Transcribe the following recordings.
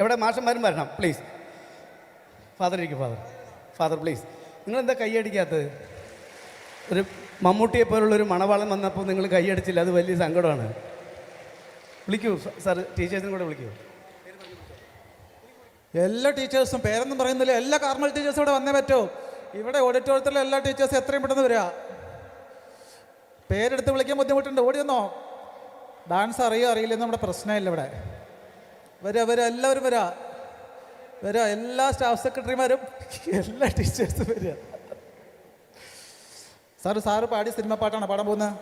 എവിടെ മാഷന്മാരും വരണം please. Father ഇരിക്കും. Father please. നിങ്ങളെന്താ കൈയടിക്കാത്തത്? ഒരു മമ്മൂട്ടിയെ പോലുള്ളൊരു മണവാളൻ വന്നപ്പോൾ നിങ്ങൾ കൈയടിച്ചില്ല, അത് വലിയ സങ്കടമാണ്. വിളിക്കൂ സാർ, ടീച്ചേഴ്സിനും കൂടെ വിളിക്കൂ. എല്ലാ ടീച്ചേഴ്സും പേരൊന്നും പറയുന്നില്ല, എല്ലാ കാർമൽ ടീച്ചേഴ്സും ഇവിടെ വന്നേ പറ്റൂ. ഇവിടെ ഓഡിറ്റോറിയത്തിലെ എല്ലാ ടീച്ചേഴ്സും എത്രയും പെട്ടെന്ന് വരിക. പേരെടുത്ത് വിളിക്കാൻ ബുദ്ധിമുട്ടുണ്ട്, ഓടിയെന്നോ. ഡാൻസ് അറിയില്ലെന്ന് നമ്മുടെ പ്രശ്നമില്ല. ഇവിടെ വരിക എല്ലാവരും വരിക. എല്ലാ സ്റ്റാഫ് സെക്രട്ടറിമാരും എല്ലാ ടീച്ചേഴ്സും വരിക. സാറ് പാടി സിനിമ പാട്ടാണ് പാടാൻ പോകുന്നത്.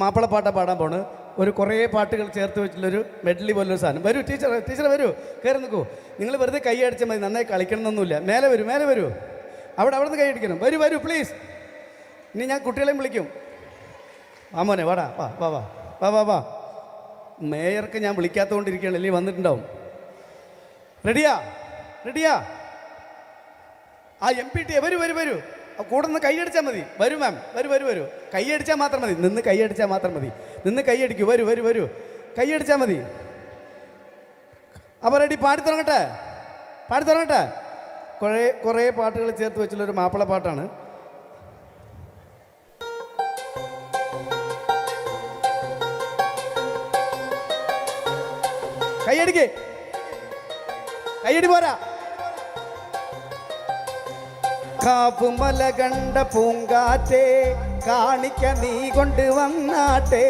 മാപ്പിളപ്പാട്ടാണ് പാടാൻ പോണ്. ഒരു കുറേ പാട്ടുകൾ ചേർത്ത് വെച്ചിട്ടുള്ളൊരു മെഡലി പോലൊരു സാധനം. വരൂ ടീച്ചർ വരൂ, കയറി നിൽക്കൂ. നിങ്ങൾ വെറുതെ കൈ അടിച്ചാൽ മതി, നന്നായി കളിക്കണമെന്നൊന്നുമില്ല. മേലെ വരൂ. അവിടെ നിന്ന് കൈ അടിക്കണം. വരൂ പ്ലീസ്. ഇനി ഞാൻ കുട്ടികളെയും വിളിക്കും. മോനെ വാടാ, വാ. മേയർക്ക് ഞാൻ വിളിക്കാത്തതുകൊണ്ടിരിക്കുകയാണ്, അല്ലെങ്കിൽ വന്നിട്ടുണ്ടാവും. റെഡിയാ? ആ MPT വരൂ. കൂടെ നിന്ന് കൈയടിച്ചാൽ മതി. വരൂ മാം, വരൂ. കൈയടിച്ചാൽ മാത്രം മതി. നിന്ന് കൈയടിച്ചാൽ മാത്രം മതി. നിന്ന് കൈയടിക്കൂ. വരൂ. കൈയടിച്ചാൽ മതി. അപ്പോൾ റെഡി? പാടി തുടങ്ങട്ടെ. കുറേ പാട്ടുകൾ ചേർത്ത് വെച്ചുള്ളൊരു മാപ്പിള പാട്ടാണ്. കൈയടി പോരാ. കാപ്പുമല കണ്ട പൂങ്കാറ്റേ, കാണിക്ക നീ കൊണ്ട് വന്നാട്ടെ,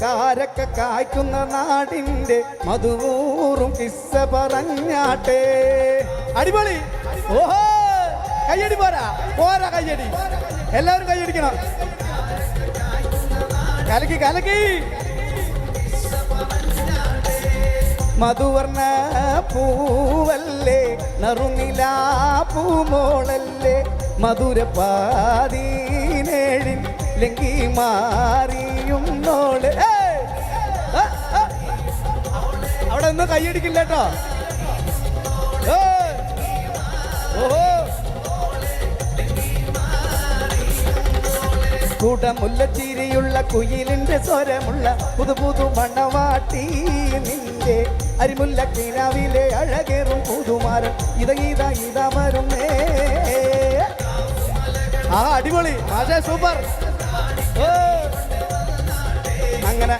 കാരക്ക കായ്ക്കുന്ന നാടിൻ്റെ മധുവൂറും കിസ്സ പറഞ്ഞാട്ടെ. അടിപൊളി. ഓഹോ, കയ്യടി പോരാ. കയ്യടി. എല്ലാവരും കയ്യടിക്കണം. കലക്കി. മധുവർണ്ണ പൂവല്ലേ, നറുനിലാ പൂമോളല്ലേ, മധുരപ്പാതീനേഴിൻ ലങ്കി മാറിയും നോള്. അവിടെ ഒന്നും കൈയടിക്കില്ല കേട്ടോ. കൂട്ടമുല്ലച്ചിരിയുള്ള കുയിലിന്റെ സ്വരമുള്ള പുതു മണവാട്ടി നിന്റെ അരിമുല്ല കിനാവിലെ അഴകേറും പുതുമാരൻ ഇതാ വരുന്നേ. അടിപൊളി മാഷേ, സൂപ്പർ. അങ്ങനെ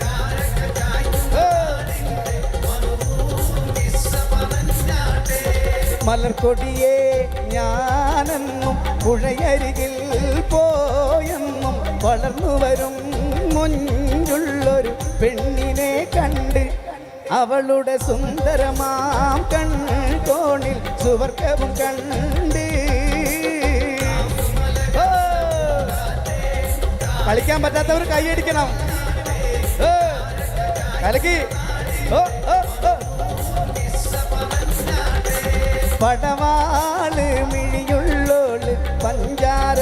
മലർക്കൊടിയേ ഞാനെന്നും പുഴയരികിൽ പോയെന്നും വളർന്നു വരും മുഞ്ചുള്ളൊരു പെണ്ണിനെ കണ്ട്, അവളുടെ സുന്ദരമാം കൺകോണിൽ സുവർഗവും കണ്ട്. കളിക്കാൻ പറ്റാത്തവർ കൈയടിക്കണം. കലക്കി. പടവാള് മിഴിയുള്ളോള്, പഞ്ചാര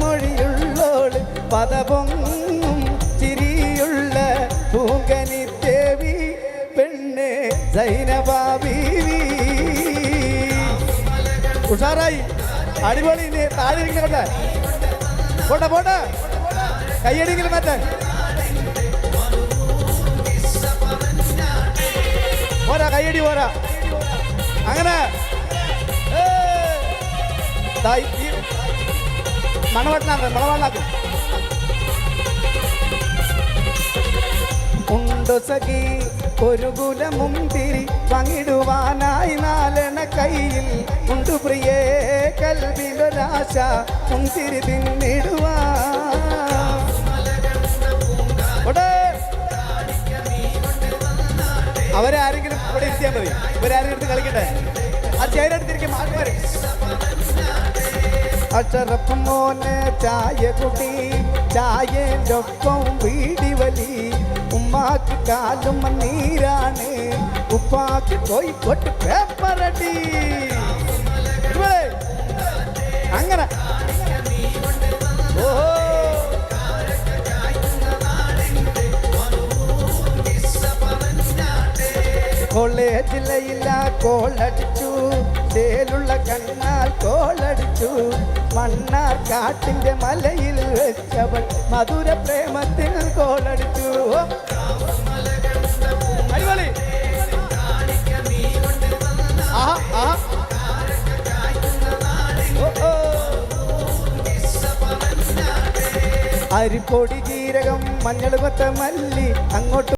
മൊഴിയുള്ളോള്, പദപൊങ്ങും ചിരിയുള്ള പൂങ്കനിത്തേവി പെണ്ണ് സൈനബാ ബീവി. ഉഷാറായി. അടിപൊളി. താഴെ ഇരിക്കട്ടെ. പോട്ടെ. കയ്യടിങ്കിലും മറ്റേ പോരാ. കയ്യടി പോരാ. അങ്ങനെ മണവാളാക്കും. ഉണ്ടോ സഖി ഒരു കുലമുന്തിരി പങ്കിടുവാനായി നാലെണ്ണ കയ്യിൽ ഉണ്ട് പ്രിയേ, കൽവിലൊരാശ മുന്തിരി തിന്നിടുവാ. അവരാരെങ്കിലും ഇവിടെ ഇരുത്തിയാൽ മതി. ഇവരാരെങ്കിലും എടുത്ത് കളിക്കട്ടെ. ആ ചേരെടുത്തിരിക്കും ആൾക്കാർ. അച്ചറപ്പം മോനെ ചായ കുടി, ചായൻ്റെ ഒപ്പം വീടി വലി, ഉമ്മാക്ക് കാലും നീരാണ്, ഉപ്പാക്ക് കോഴിക്കോട്ട് പേപ്പറടി. അങ്ങനെ ഓഹോ. കോളേജിലയില്ല കോളടിച്ചു, ചേലുള്ള കണ്ണാൽ കോളടിച്ചു, മണ്ണാർ കാട്ടിന്റെ മലയിൽ വെച്ചവൾ മധുര പ്രേമത്തിൽ കോളടിച്ചു. അടിപൊളി. ആ അരിപ്പൊടി ജീരകം മഞ്ഞൾ കൊത്തമല്ലി അങ്ങോട്ട്